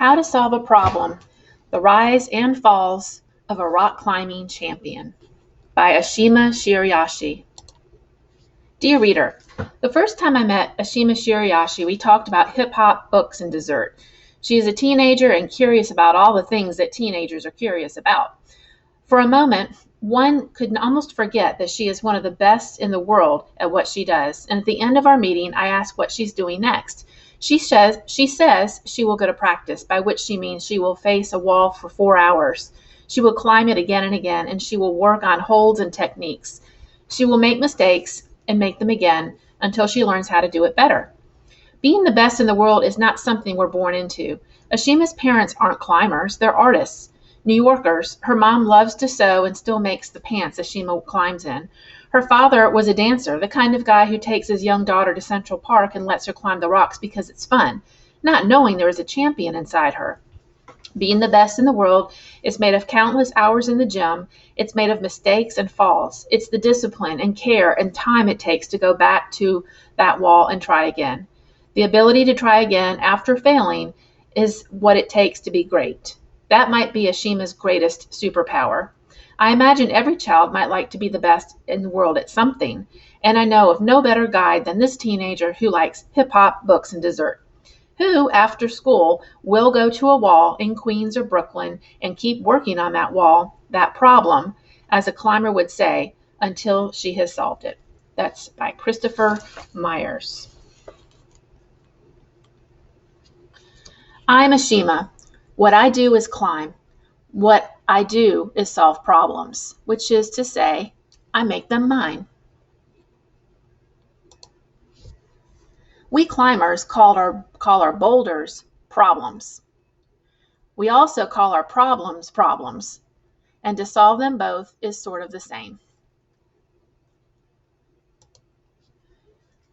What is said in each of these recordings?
How to Solve a Problem, The Rise and Falls of a Rock Climbing Champion by Ashima Shirayashi. Dear reader, the first time I met Ashima Shirayashi, we talked about hip-hop, books, and dessert. She is a teenager and curious about all the things that teenagers are curious about. For a moment, one could almost forget that she is one of the best in the world at what she does. And at the end of our meeting, I asked what she's doing next. She says she will go to practice, by which she means she will face a wall for 4 hours. She will climb it again and again, and she will work on holds and techniques. She will make mistakes and make them again until she learns how to do it better. Being the best in the world is not something we're born into. Ashima's parents aren't climbers, they're artists. New Yorkers. Her mom loves to sew and still makes the pants Ashima climbs in. Her father was a dancer, the kind of guy who takes his young daughter to Central Park and lets her climb the rocks because it's fun, not knowing there is a champion inside her. Being the best in the world is made of countless hours in the gym. It's made of mistakes and falls. It's the discipline and care and time it takes to go back to that wall and try again. The ability to try again after failing is what it takes to be great. That might be Ashima's greatest superpower. I imagine every child might like to be the best in the world at something, and I know of no better guide than this teenager who likes hip-hop, books, and dessert, who, after school, will go to a wall in Queens or Brooklyn and keep working on that wall, that problem, as a climber would say, until she has solved it. That's by Christopher Myers. I'm Ashima. What I do is climb. What I do is solve problems, which is to say, I make them mine. We climbers call our boulders problems. We also call our problems problems, and to solve them both is sort of the same.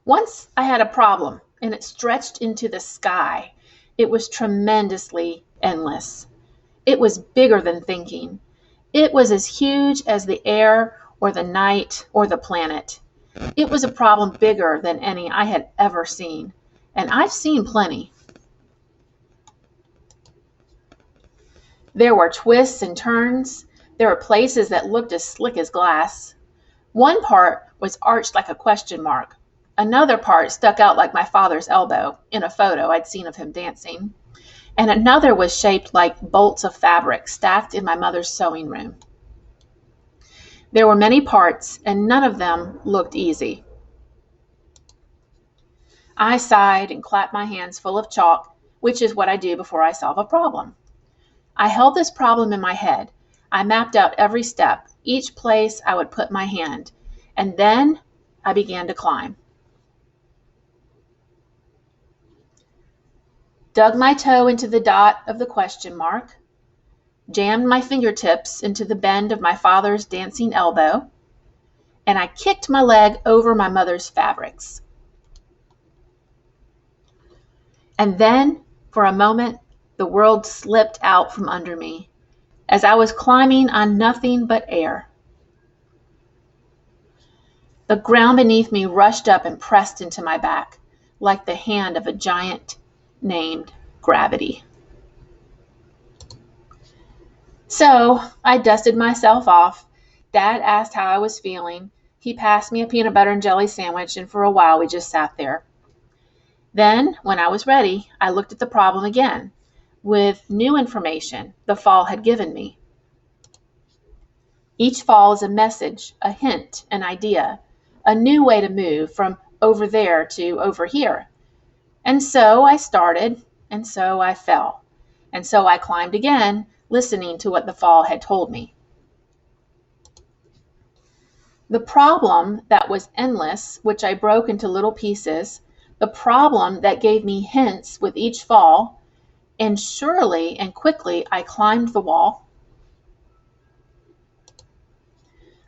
Once I had a problem, and it stretched into the sky. It was tremendously endless. It was bigger than thinking. It was as huge as the air or the night or the planet. It was a problem bigger than any I had ever seen, and I've seen plenty. There were twists and turns. There were places that looked as slick as glass. One part was arched like a question mark. Another part stuck out like my father's elbow in a photo I'd seen of him dancing. And another was shaped like bolts of fabric stacked in my mother's sewing room. There were many parts, and none of them looked easy. I sighed and clapped my hands full of chalk, which is what I do before I solve a problem. I held this problem in my head. I mapped out every step, each place I would put my hand, and then I began to climb. Dug my toe into the dot of the question mark, jammed my fingertips into the bend of my father's dancing elbow, and I kicked my leg over my mother's fabrics. And then, for a moment, the world slipped out from under me as I was climbing on nothing but air. The ground beneath me rushed up and pressed into my back like the hand of a giant named gravity. So I dusted myself off. Dad asked how I was feeling. He passed me a peanut butter and jelly sandwich, and for a while we just sat there. Then, when I was ready, I looked at the problem again with new information the fall had given me. Each fall is a message, a hint, an idea, a new way to move from over there to over here. And so I started, and so I fell, and so I climbed again, listening to what the fall had told me. The problem that was endless, which I broke into little pieces, the problem that gave me hints with each fall, and surely and quickly I climbed the wall.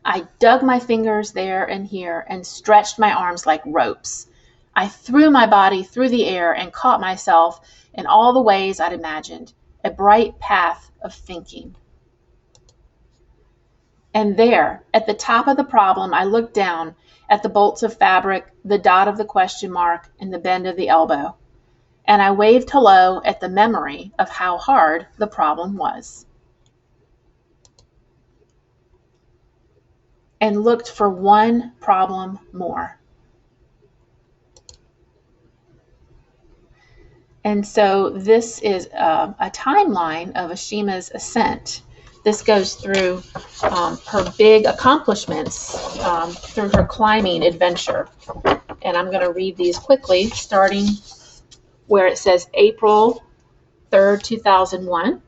I dug my fingers there and here and stretched my arms like ropes. I threw my body through the air and caught myself in all the ways I'd imagined, a bright path of thinking. And there, at the top of the problem, I looked down at the bolts of fabric, the dot of the question mark, and the bend of the elbow. and I waved hello at the memory of how hard the problem was, and looked for one problem more. And so this is a timeline of Ashima's ascent. This goes through her big accomplishments through her climbing adventure. And I'm going to read these quickly, starting where it says April 3rd, 2001.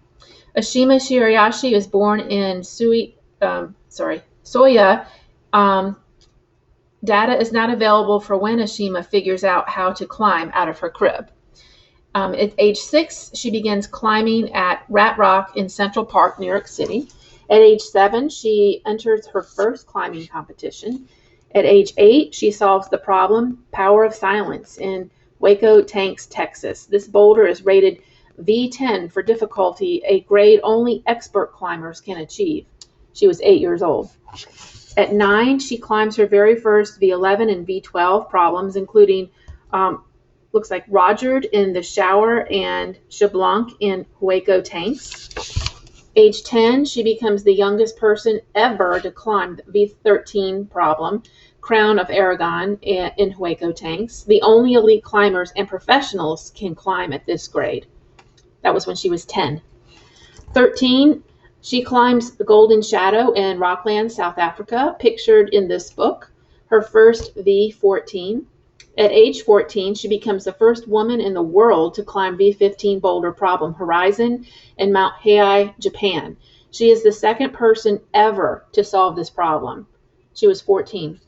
Ashima Shirayashi was born in Soya. Data is not available for when Ashima figures out how to climb out of her crib. At age 6, she begins climbing at Rat Rock in Central Park, New York City. At age 7, she enters her first climbing competition. At age 8, she solves the problem Power of Silence in Waco Tanks, Texas. This boulder is rated V10 for difficulty, a grade only expert climbers can achieve. She was 8 years old. At 9, she climbs her very first V11 and V12 problems, including looks like Rogered in the Shower and Chablanc in Waco Tanks. Age 10, she becomes the youngest person ever to climb the V13 problem, Crown of Aragon in Waco Tanks. The only elite climbers and professionals can climb at this grade. That was when she was 10. 13, she climbs the Golden Shadow in Rockland, South Africa, pictured in this book, her first V14. At age 14, she becomes the first woman in the world to climb V15 boulder problem Horizon in Mount Heiai, Japan. She is the second person ever to solve this problem. She was 14.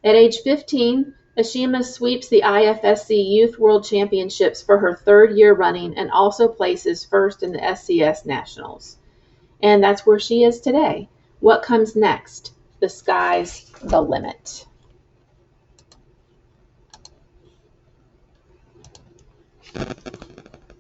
At age 15, Ashima sweeps the IFSC Youth World Championships for her third year running and also places first in the SCS Nationals. And that's where she is today. What comes next? The sky's the limit.